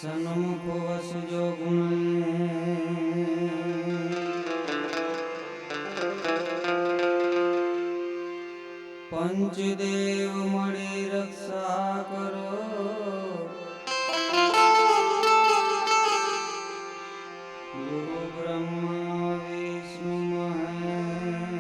સન્મુખ વસજો ગુણ પંચદેવ મળી રક્ષા કરો ગુરુ બ્રહ્મા વિષ્ણુ મહેશ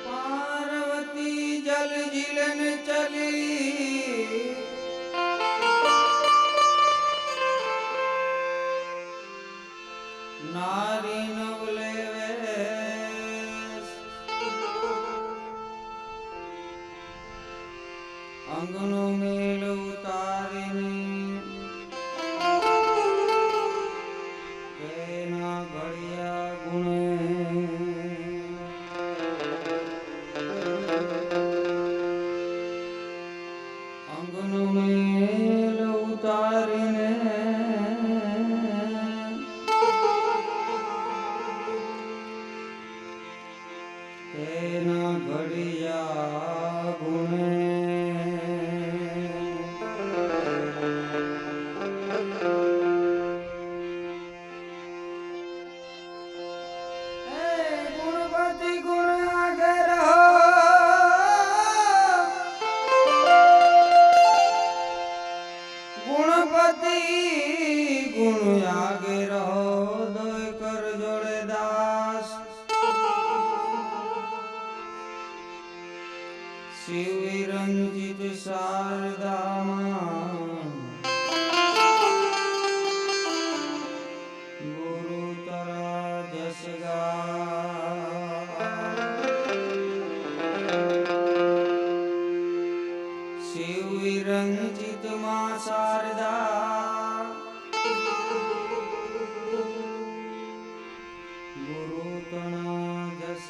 પાર્વતી જલ જીલન ચલી નારી નવલે વેશ અંગનો મેલ ઉતારીને કેના ઘડિયા ગુણે અંગનો મેલ ઉતારીને તેના ઘડિયા ગુણે ગુણપતિ ગુણ આગળ ગુણપતિ ગુણ આગે રહો દોય કર જોડે દાસ શિવ રંજિત શારદામાં ગુરુ તરા જસ શિવ રંજિત માં શારદા ગુરુ તણા જસ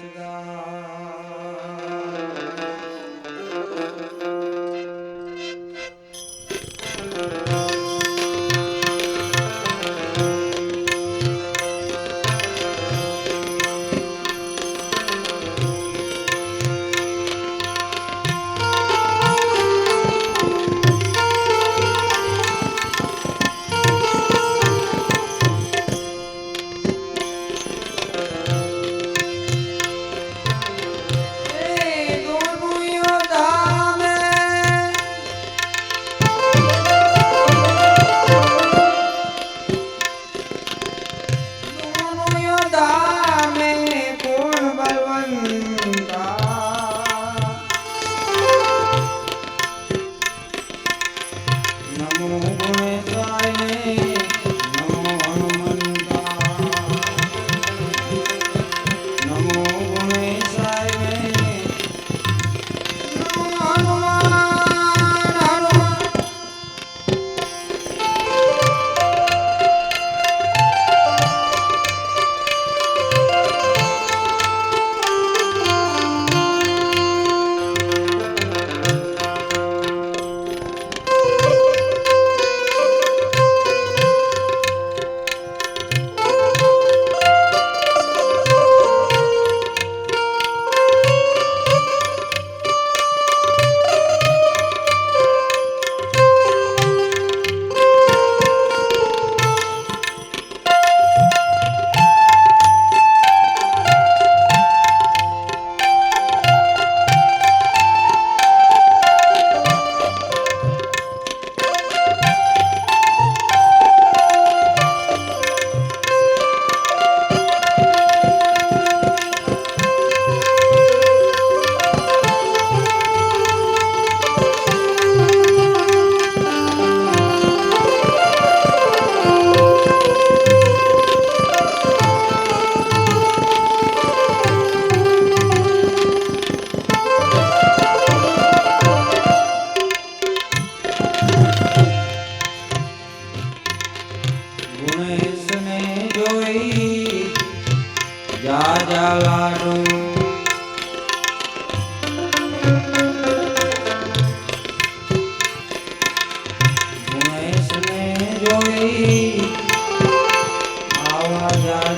આવા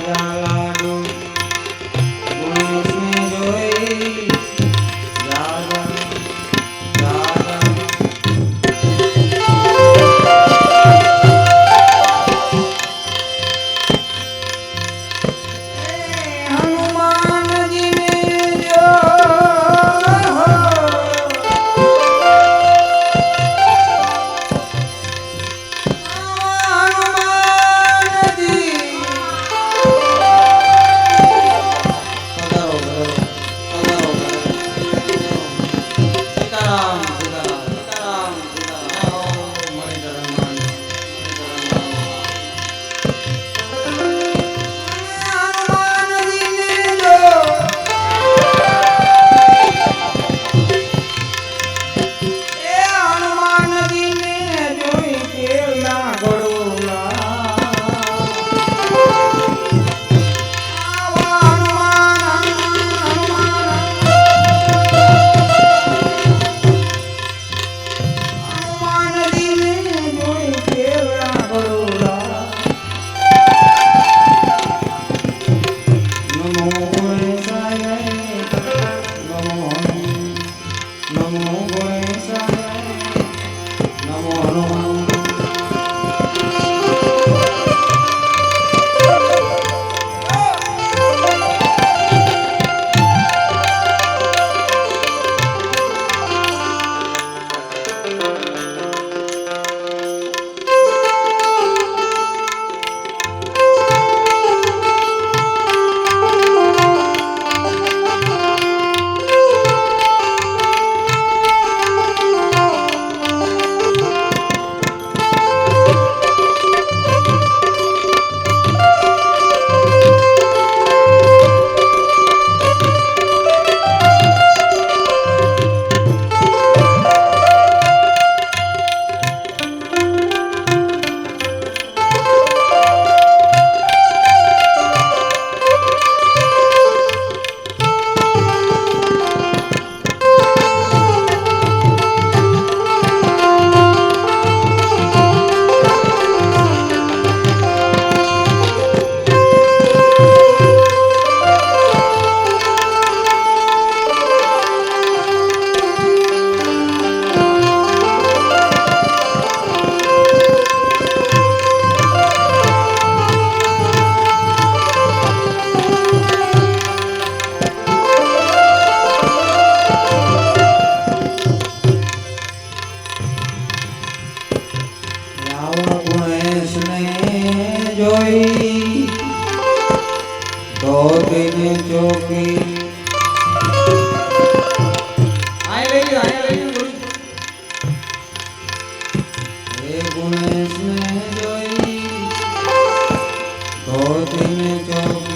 જા લાડુ ગુણેશને જોઈ ધોબીને ચોકી હે ગુણેશને જોઈ ધોતીને ચોકી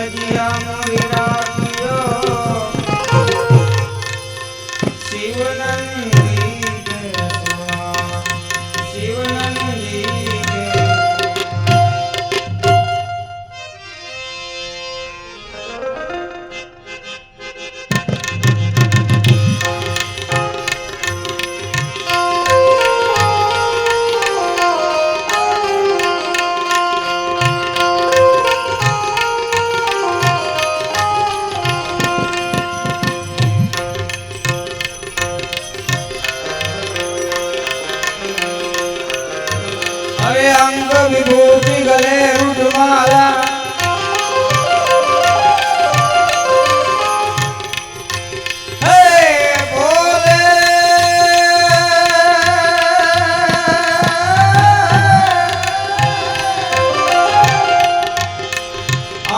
तजिया मोरी राखियो शिवनंदी के रसवा शिवनंदी के अरे अंग विभूति गले रुद्रमाला हे भोले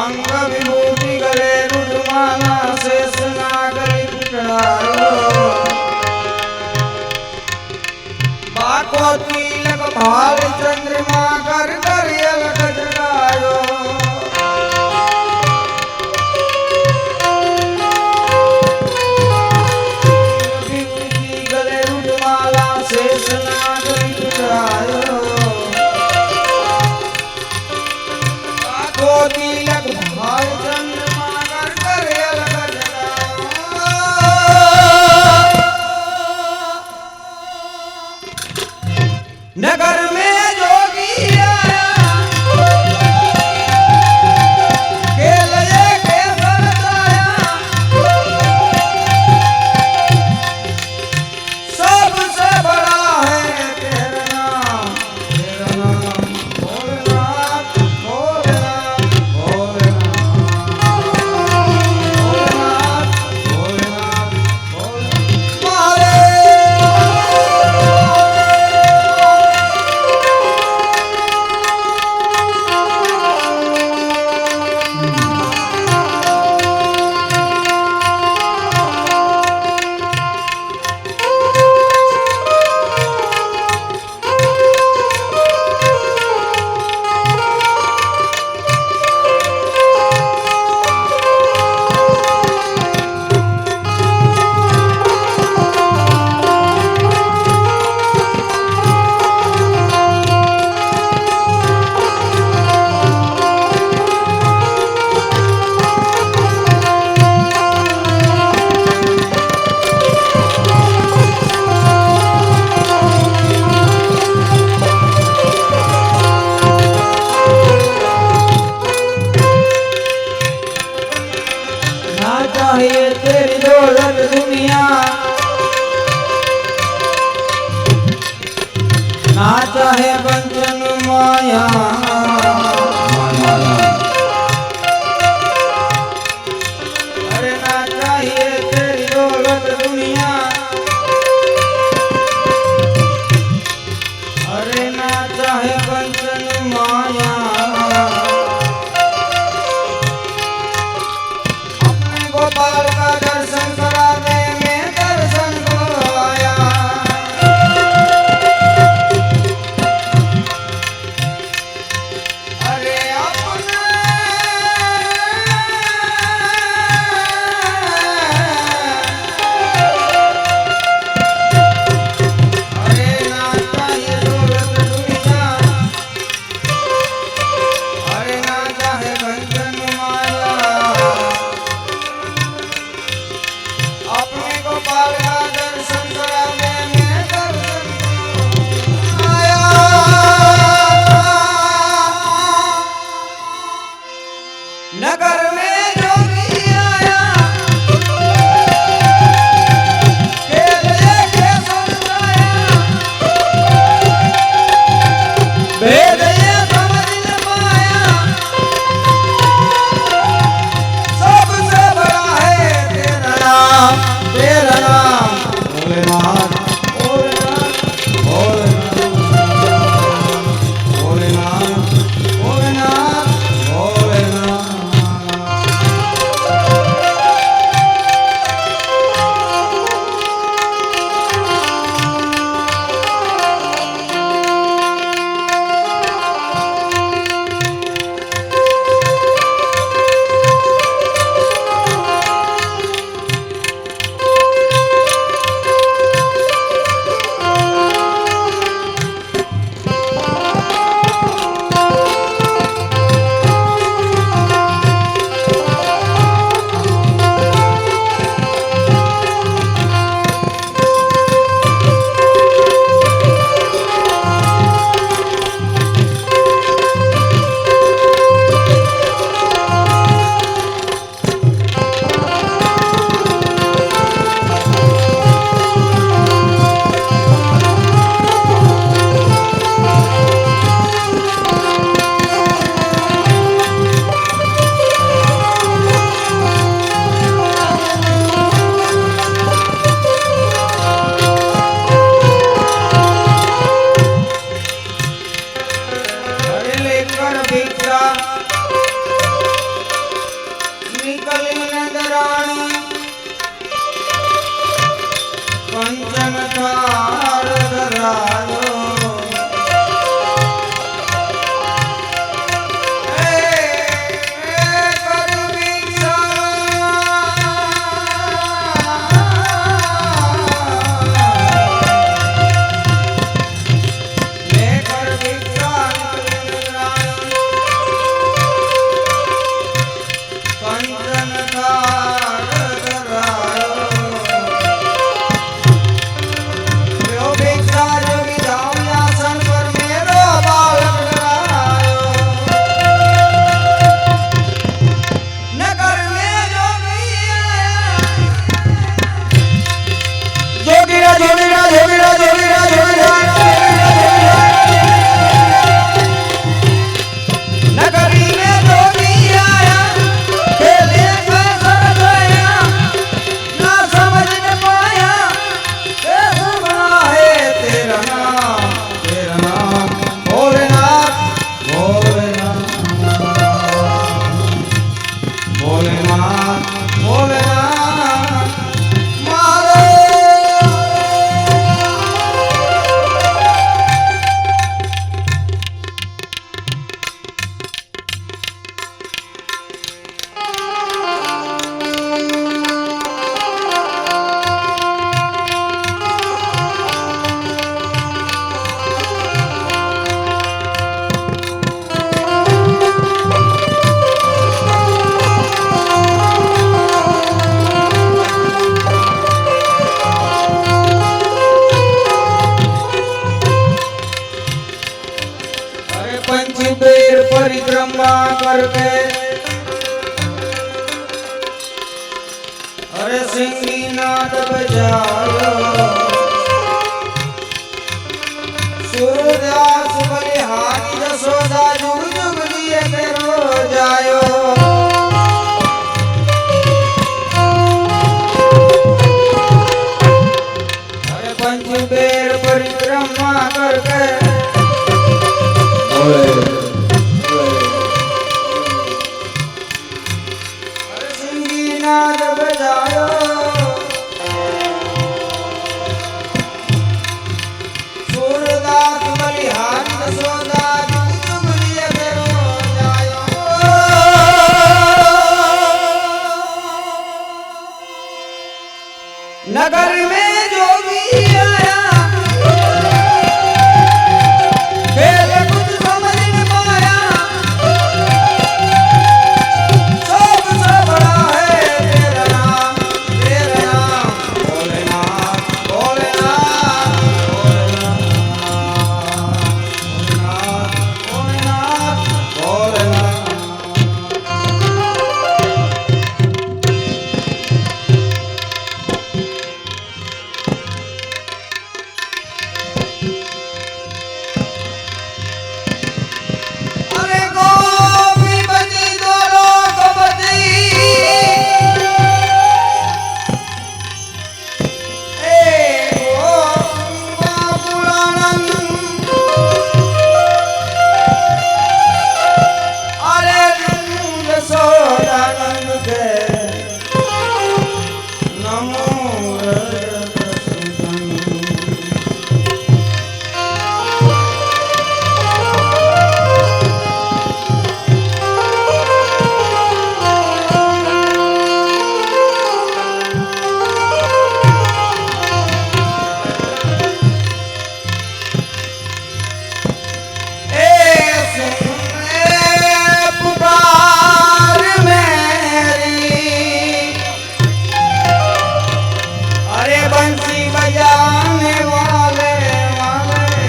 अंग विभूति गले रुद्रमाला शेष नागरी पुत्रायो बाको तिलक भाल चंद्रमा कर कर अलग जगायो विभूति गले रुद्रमाला शेष नागरी पुत्रायो बाको तिलक भाल चंद्रमा कर कर अलग जगायो नगर में जोगी आया केलये के सरताया सबसे बड़ा है तेरा नाम भोलेनाथ भोलेनाथ भोलेनाथ भोलेनाथ भोलेनाथ भोलेनाथ चाहिए तेरी दौलत दुनिया ना चाहे बंधन माया अरे ना चाहिए तेरी दौलत दुनिया अरे ना चाहे बंधन माया गोपाल का दर्शन करा दे मैं दर्शन को आया अरे अपने अरे ना चाहिए दौलत दुनिया अरे ना चाहे बंधन माया अपने गोपाल का दर्शन करा दे मैं दर्शन को आया नगर में जोगी आया केलये के सरताया भेद ये समझ न पाया सबसे बड़ा है तेरा नाम भोलेनाथ भोलेनाथ भोलेनाथ भोलेनाथ भोलेनाथ भोलेनाथ परिक्रमा करके अरे सिंगीनाद बजायो सूरदास बलिहारी जसोदा जुग जुग दिए तेरो जायो अरे पंच बेर परिक्रमा करके अरे सिंगीनाद बजायो सूरदास बलिहारी जसोदा जुग जुग लिए तेरो जायो नगर में जो भी आया खेल कुछ समझ न पाया सबसे बड़ा है तेरा नाम भोलेनाथ भोलेनाथ भोलेनाथ भोलेनाथ अरे गोपी बनी दोलो कबती ए गोकुलानंद अरे नंद सोदानंद के नमो रसुदन पुकार मेरी अरे बंसी बजाने वाले वाले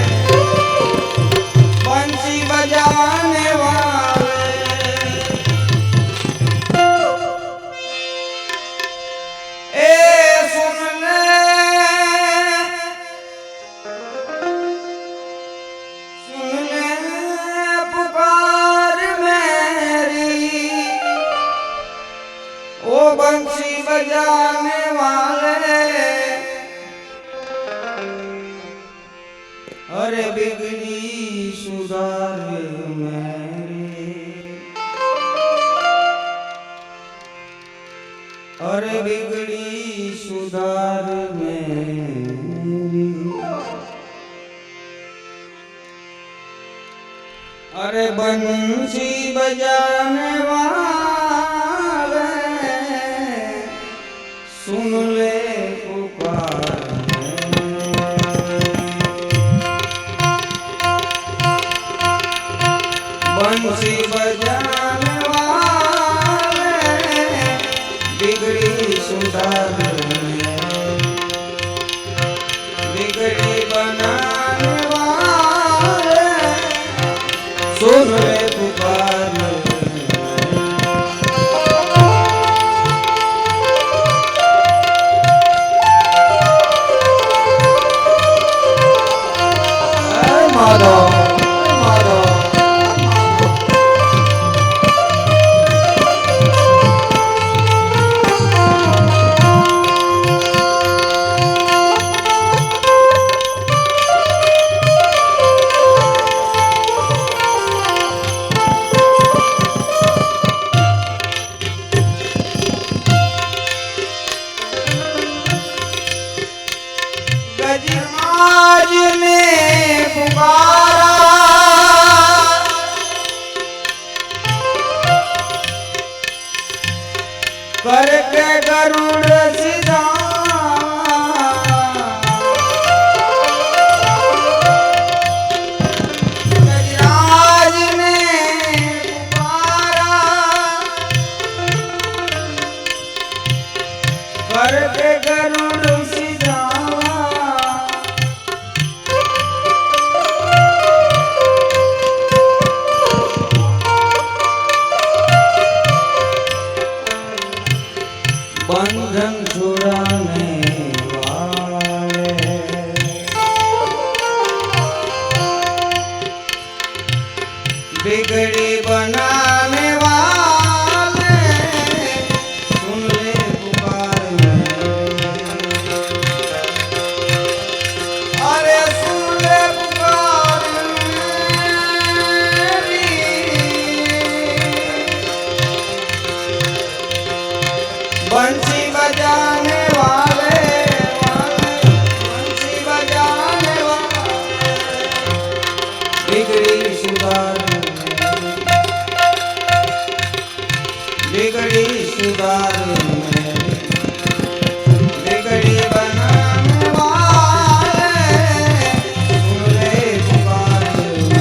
बंसी बजाने वाले सुन ले सुन ले पुकार मेरी ओ बंसी बजाने वाले अरे बिगड़ी सुधार मेरी अरे बिगड़ी सुधार मेरी अरे बंसी बजाने वाले सुन ले पुकार बंसी बजाने वाले बिगड़ी सुधार बिगड़ी बनाने वाले सुन ले पुकार माधव माधव गजराज ने पुकारा करके गरुड़ सीधा गजराज ने पुकारा करके गरुड़ सीधा बंधन छुड़ाने वाले, बिगड़ी बनाने वाले, सुन ले पुकार मेरी, अरे सुन ले पुकार मेरी। बंसी बजाने वाले, बंसी बजाने वाले, बिगड़ी सुधारने, बिगड़ी सुधारने, बिगड़ी बनाने वाले, सुन ले पुकार मेरी।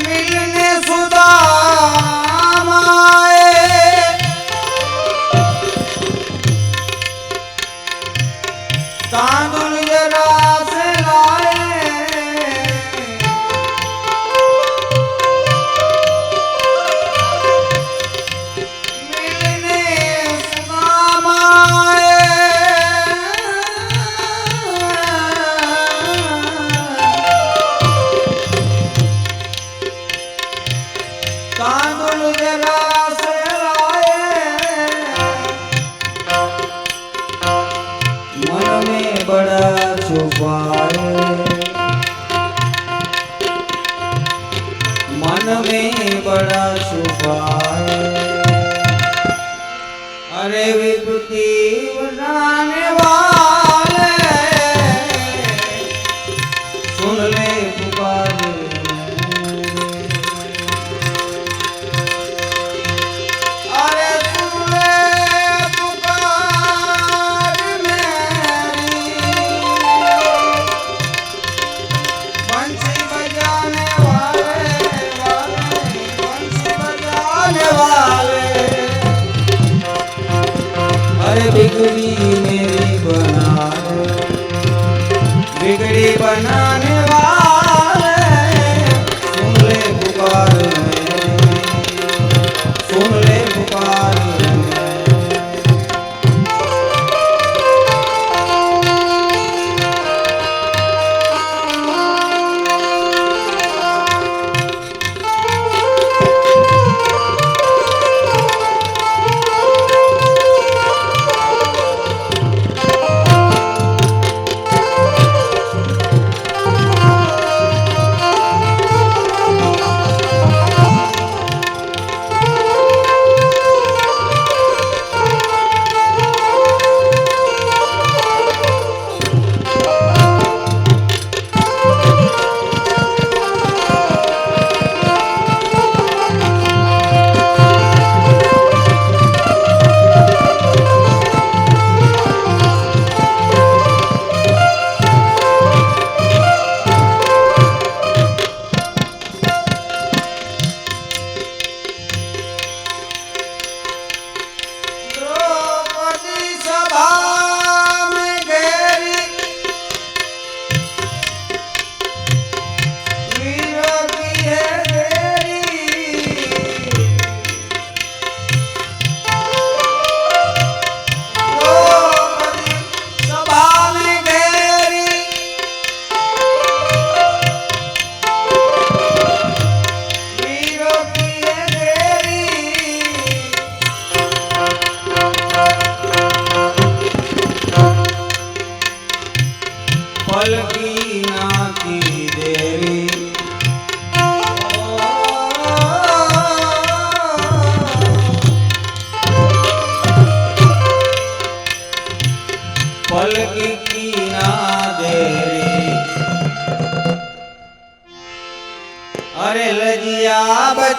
मिलने सुदामा आए, तांदुल जरा से लाए, मिलने सुदामा आए, तांदुल जरा से लाए, मन में बड़ा छुपाए, मन में बड़ा छुपाए, अरे विपत्ति बनाने वाले, सुन ले पुकार मेरी, अरे सुन ले पुकार मेरी। बंसी बजाने वाले, बंसी बजाने वाले, अरे बिगड़ी मेरी बना दे, बिगड़ी बनाने वाले, सुन ले पुकार मेरी, सुन ले पुकार मेरी।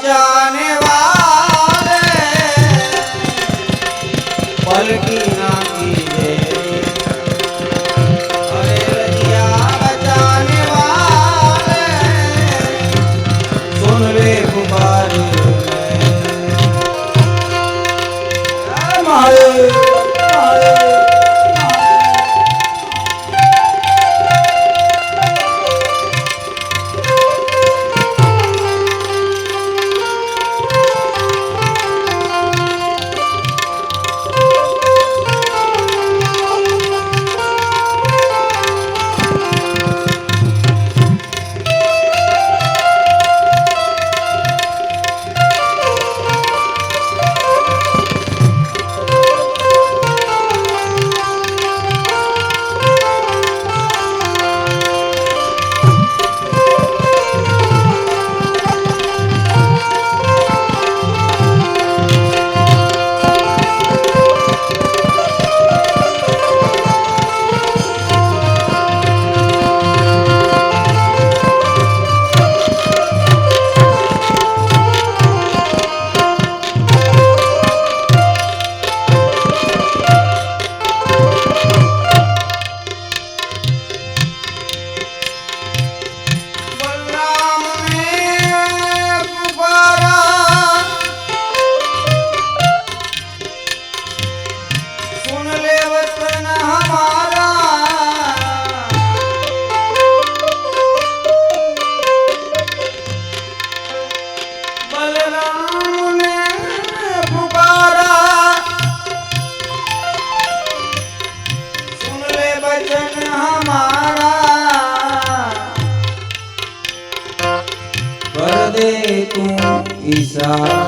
बचाने वाले पलकी ना कीजे अरे रजिया बचाने वाले सुन ले पुकार तू इशारा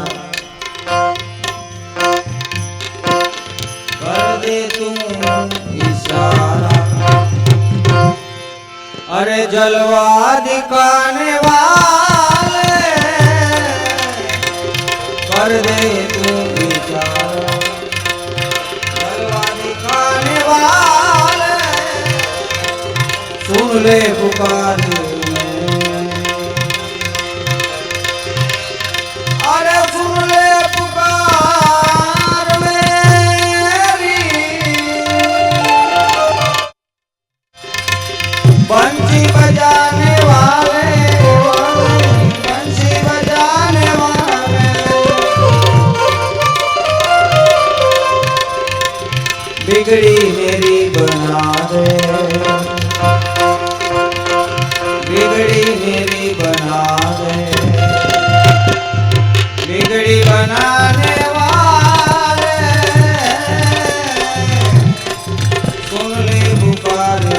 कर दे तू इशारा अरे जलवा दिखाने वाले कर दे तू इशारा जलवा दिखाने वाले सुन ले पुकार बंसी बजाने वाले बंसी बजाने वाले बिगड़ी मेरी बना दे बिगड़ी मेरी बना दे बिगड़ी बनाने वाले सुन ले पुकार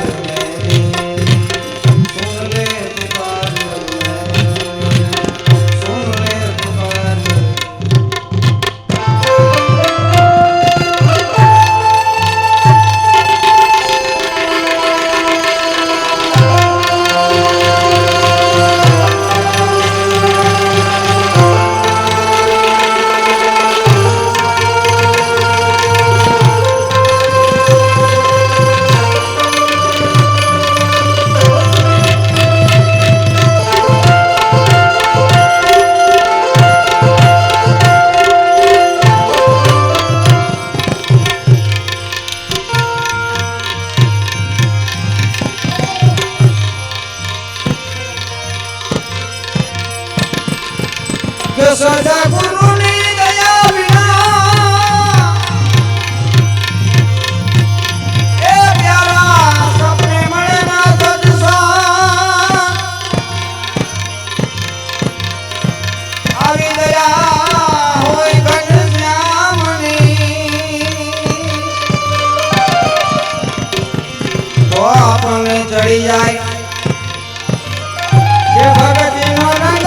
सदा गुरु ने दया बिना ए प्यारा सपने मळे ना सजसा आवी दया होय घनश्यामनी तो आपने चढ़ी जाए के भगती नो रंग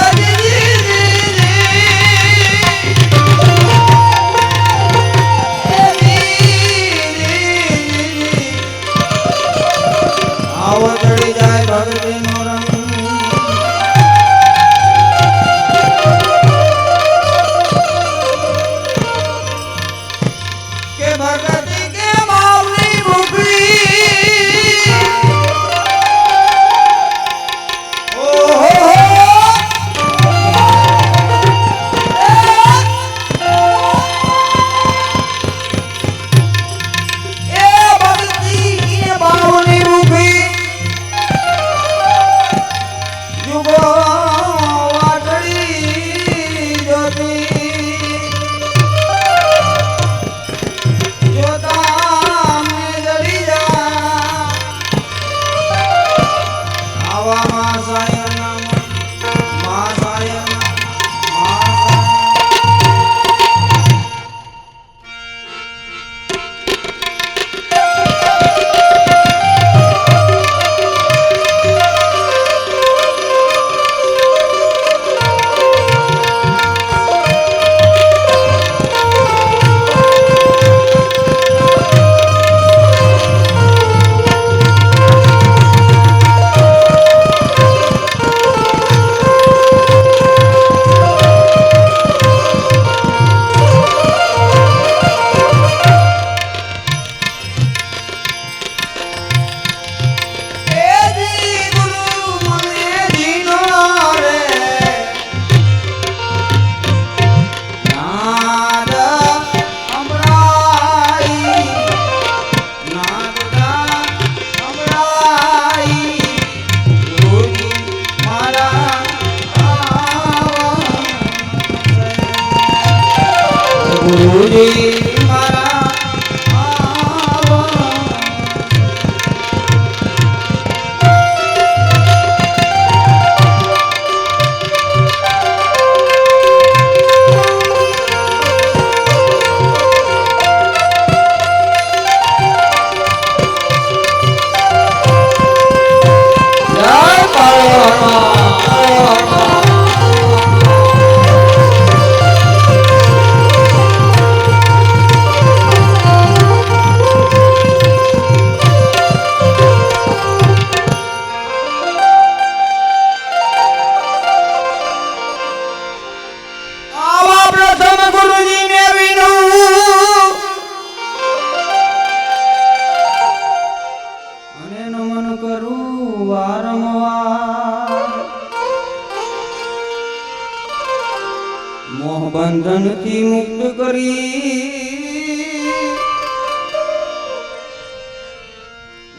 ગુરુજી મારા આવો. જય પાર્વતી. આવા પ્રથમ ગુરુજીને વિનું અને નમન કરું વારંવાર. મોહ બંધનથી મુક્ત કરી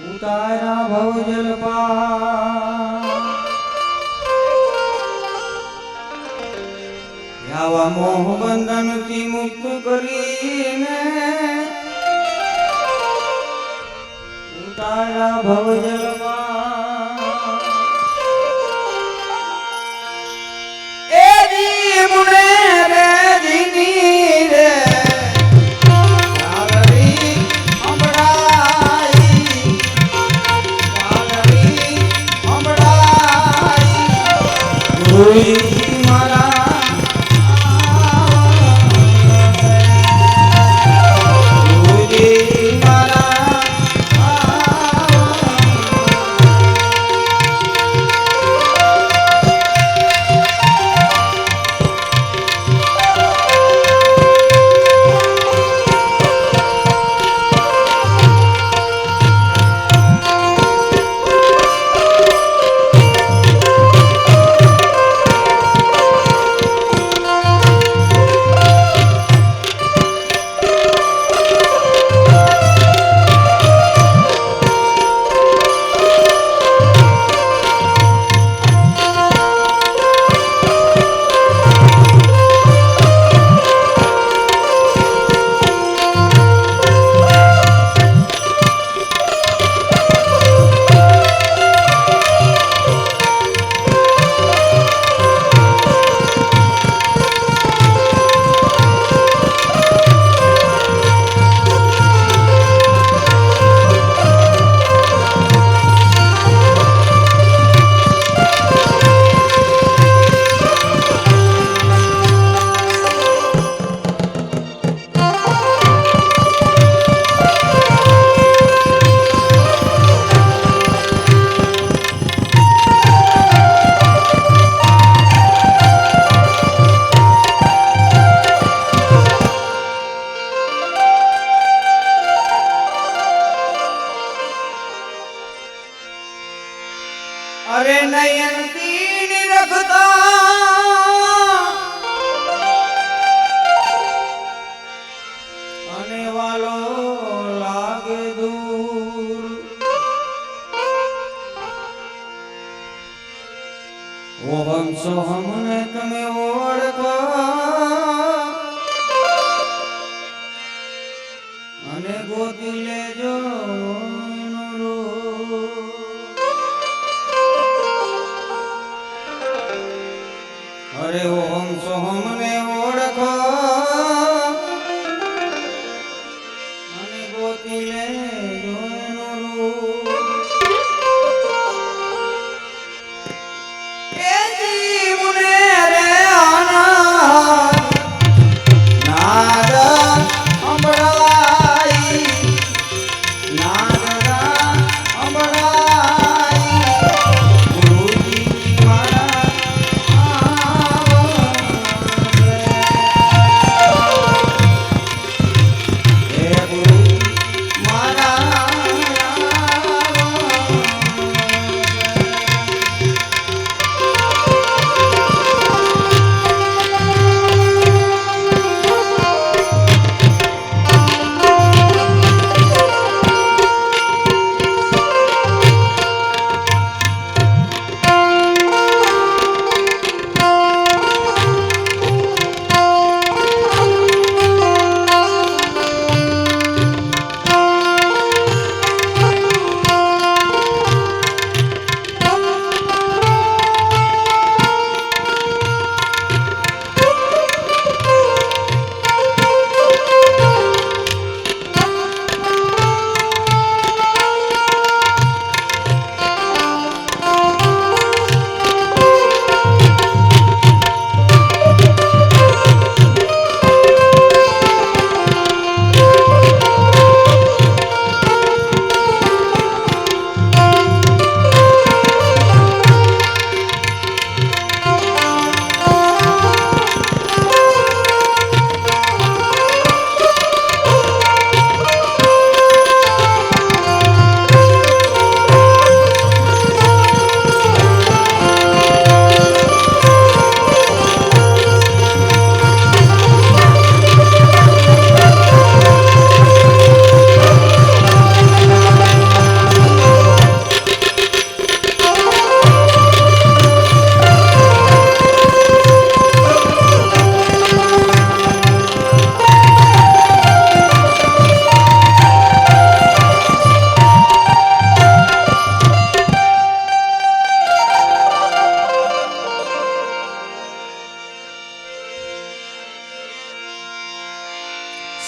ઉતારા ભવજલ પાર. આવા મોહ બંધનથી મુક્ત કરીને ઉતારા ભવજલમાં. એ જીવને રે જીની રે ચાલરી અંબડાઈ, ચાલરી અંબડાઈ. ગુરુજી મારા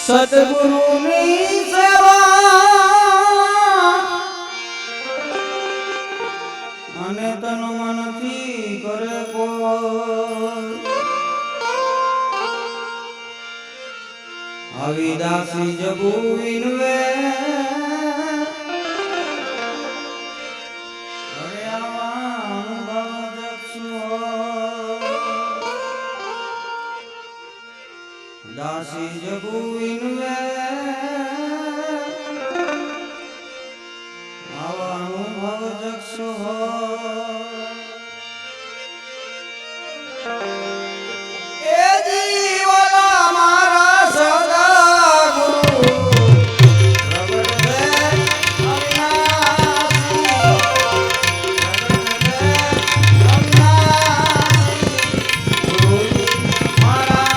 સતગુરુની સેવા અને તન મનથી કરે કોઈ આવી દાસી જગુ વિનવે અરે આવા અનુભવ જગશો દાસી જગુ વિનવે આવા અનુભવ જગશો એ જીવના મારા સદા ગુરુ પ્રગટ દે અવિનાશી પ્રગટ દે અવિનાશી ગુરુ મારા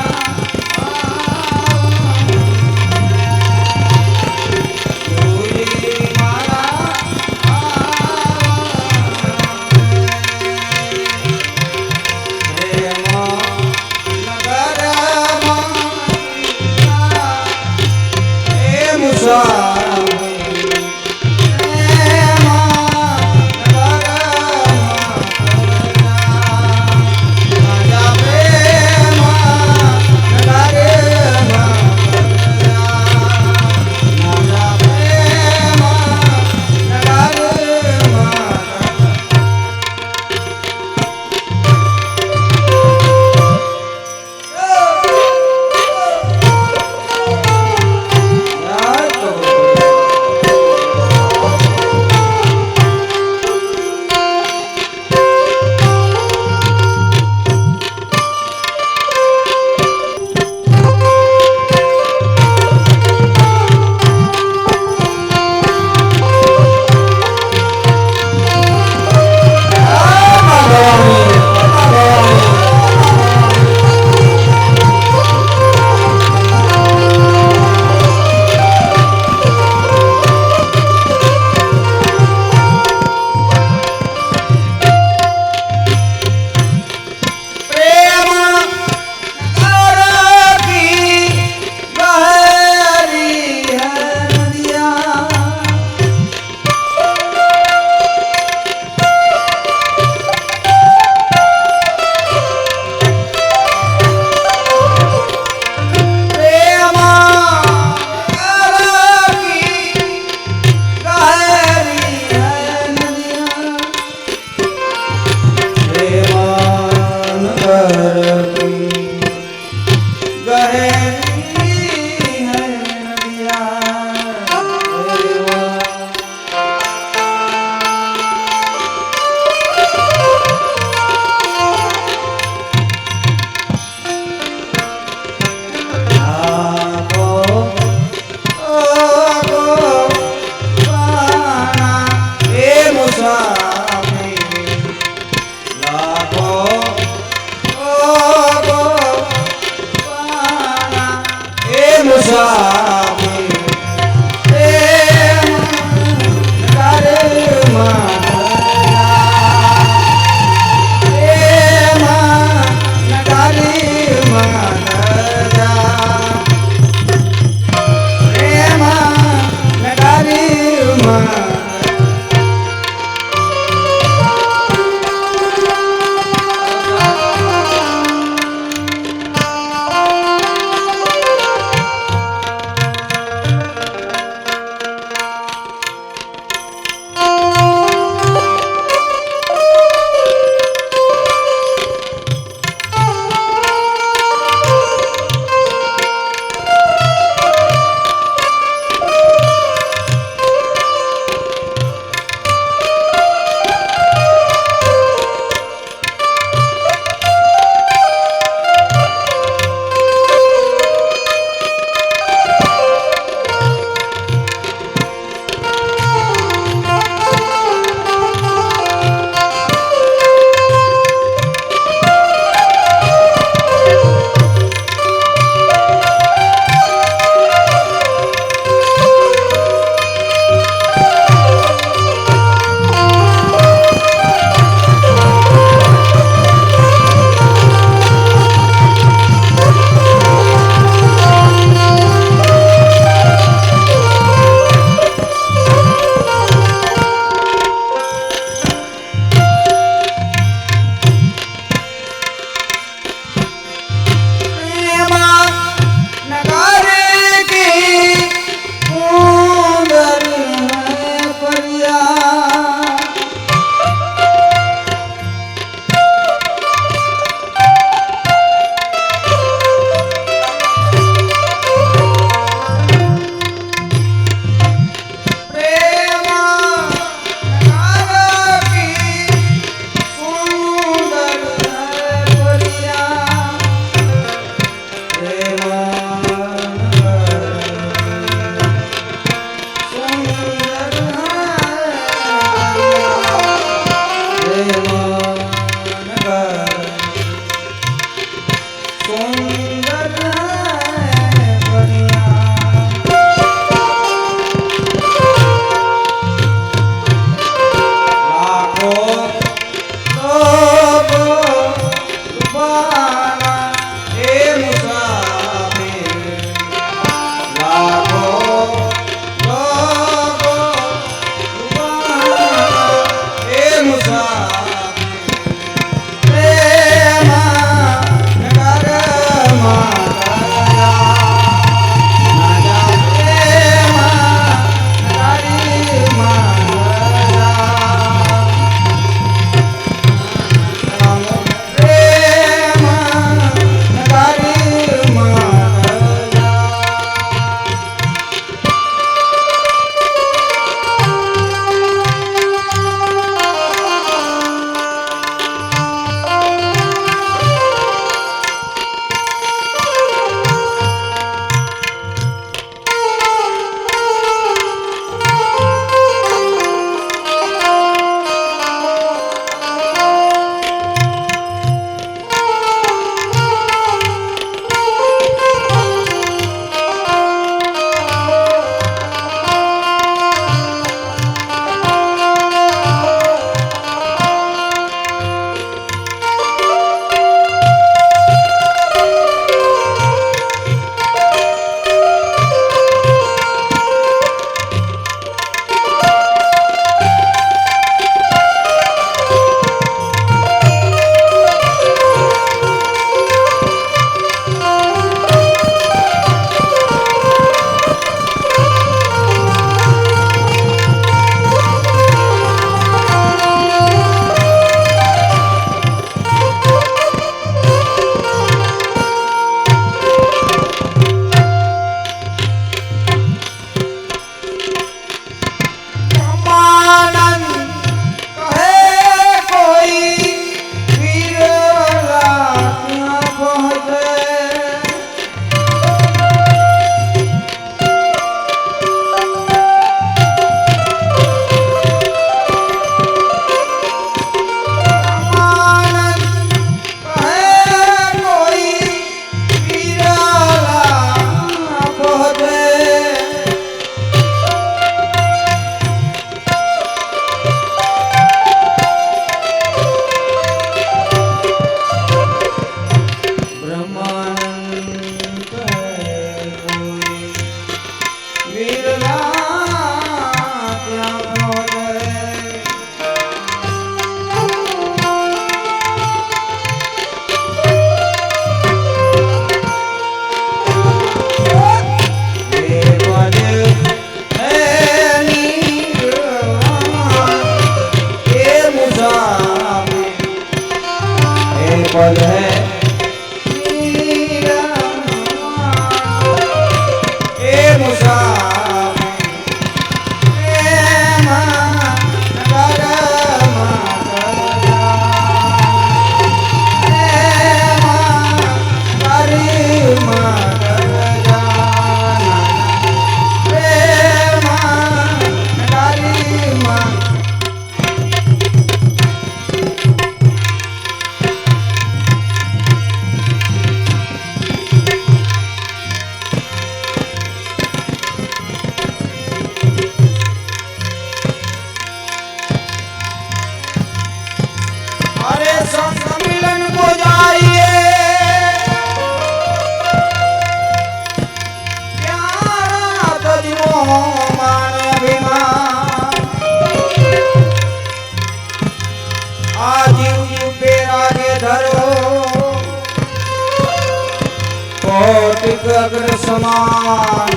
एक अग्र समान।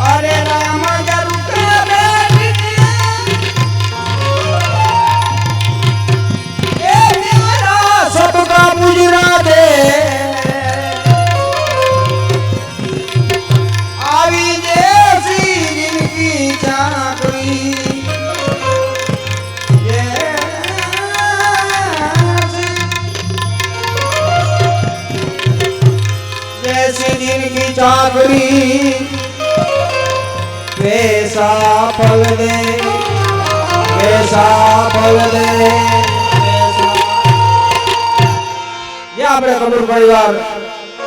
अरे राम जरू के बेटी ये मेरा सबका मुजरा दे आवी जैसी जिनकी चाकरी जैसी जिनकी चाकरी वैसा फल दे वैसा फल दे। જે આપણે કબૂર પરિવાર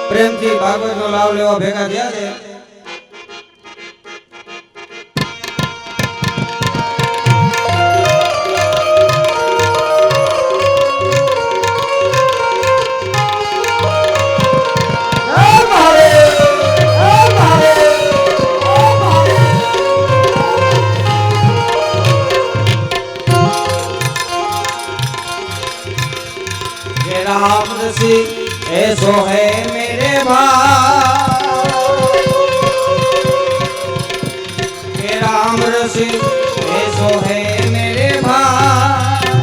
પ્રેમથી ભાગવતનો લાભ લેવા ભેગા થયા છે। राम रसी ऐसो है मेरे भाई राम रसी ऐसो है मेरे भाई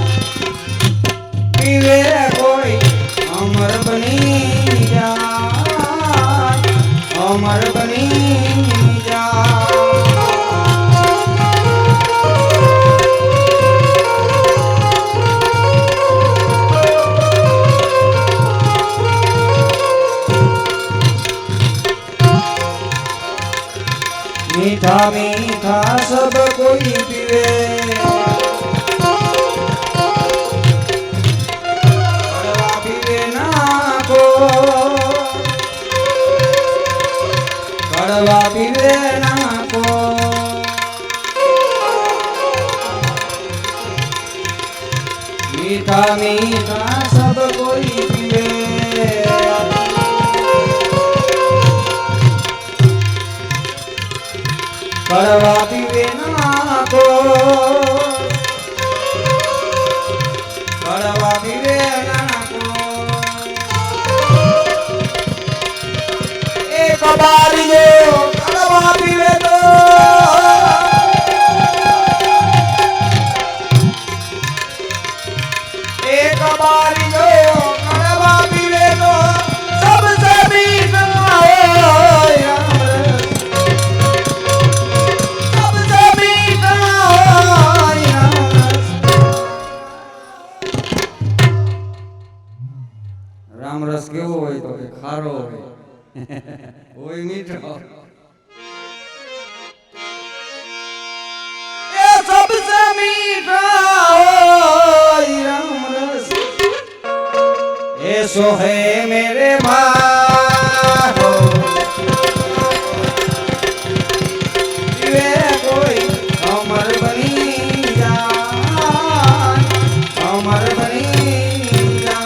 पीवे कोई अमर बनी जा अमर बनी जा। मीठा मीठा सब कोई पीवे कड़वा पीवे ना को कड़वा पीवे ना को। मीठा मीठा सब कोई पीवे कड़वा पीवे ना को कड़वा पीवे ना को। एक बार जो कड़वा पीवे तो एक बार जो कड़वा पीवे तो सबसे मीठा राम रस केवो होय तो के खारो होय मीठो ए सबसे मीठा होय राम रस ऐसो है मेरे भाई ये कोई अमर बनी जा अमर बनी जा।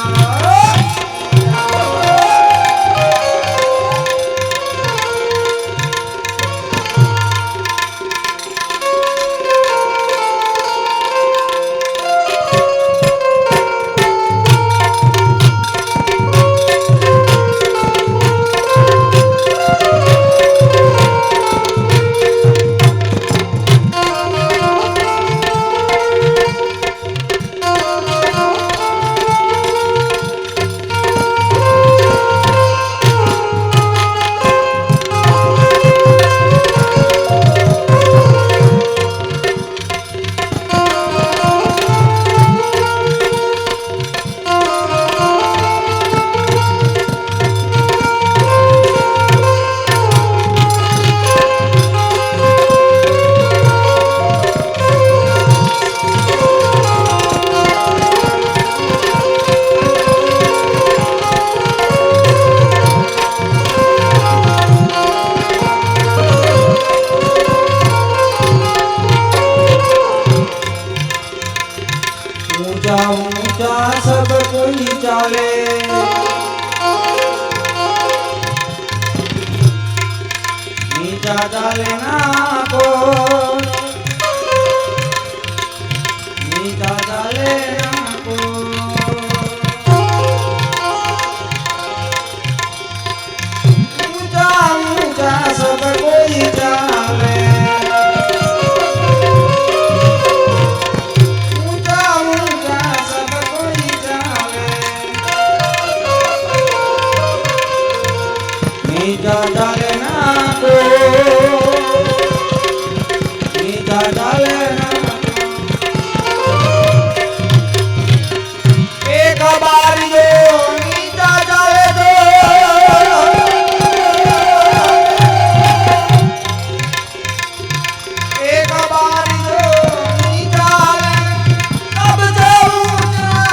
ચાલે નીચા ચાલે ના કો નીચા ચાલે ના કો नीचा डाले ना को नीचा डाले ना एक बार जो नीचा डाले दो एक बार जो नीचा तब से ऊंचा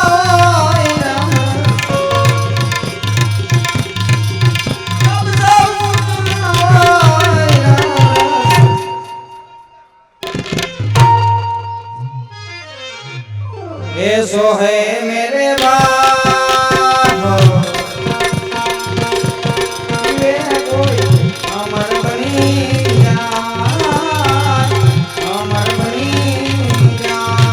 ऐसो है मेरे बाबो ये कोई अमर बनी जाए अमर बनी जाए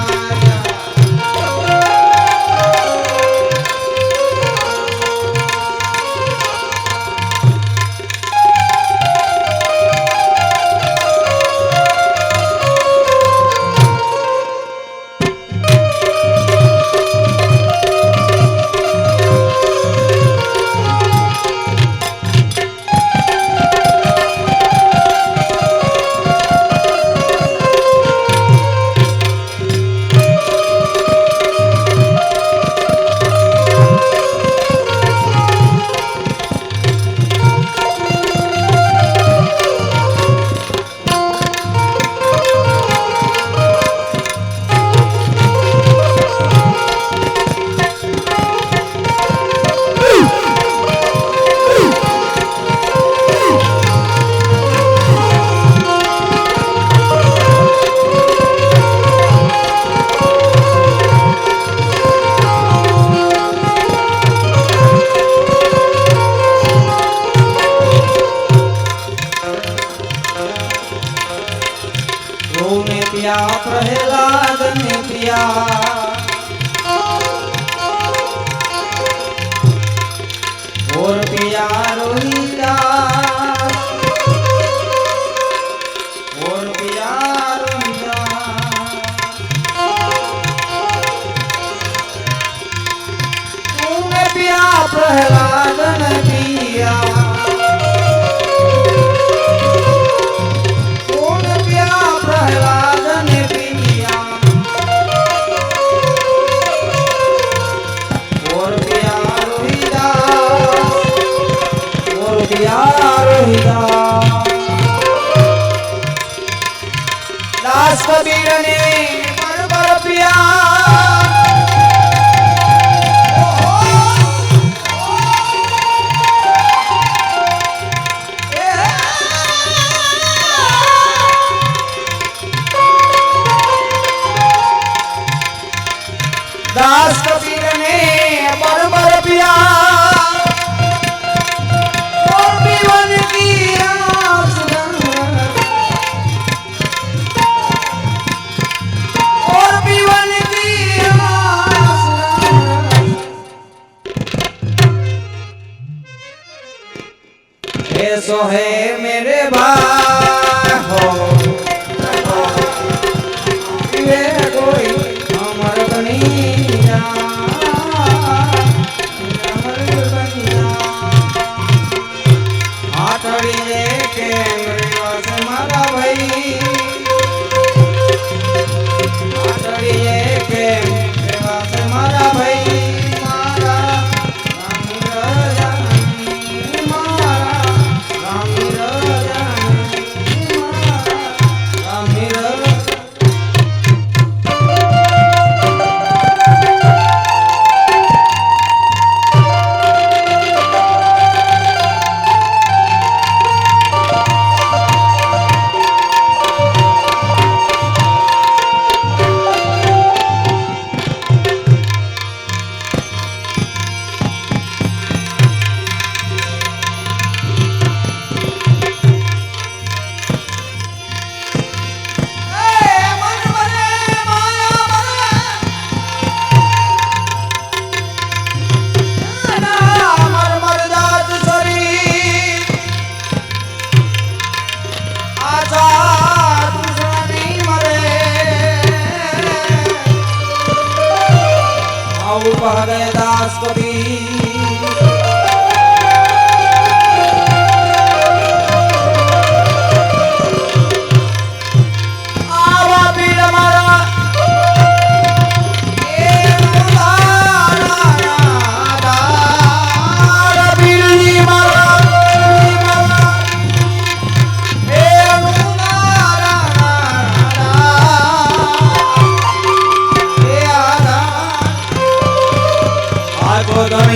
पिया प्रहलाद ने पिया और पिया रोहिता और पिया रोहिता तूने पिया प्रहलाद ने पिया दास कबीर ने पर पिया दास कबीर ने पर पिया ऐसो है मेरे भाई हो ये कोई अमर बनी हाथड़ी लेके मारा भाई हाथड़ी लेके मारा भाई दास कबीर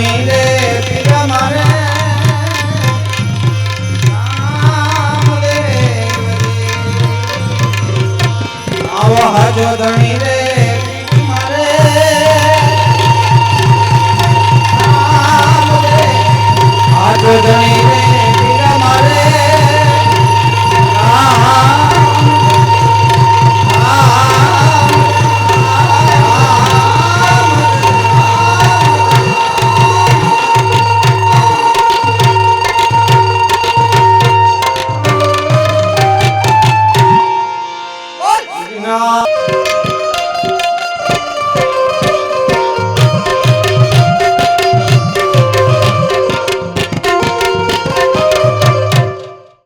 ધણી રે પીરા મારે રામદેવ રે. આવો હાજો ધણી રે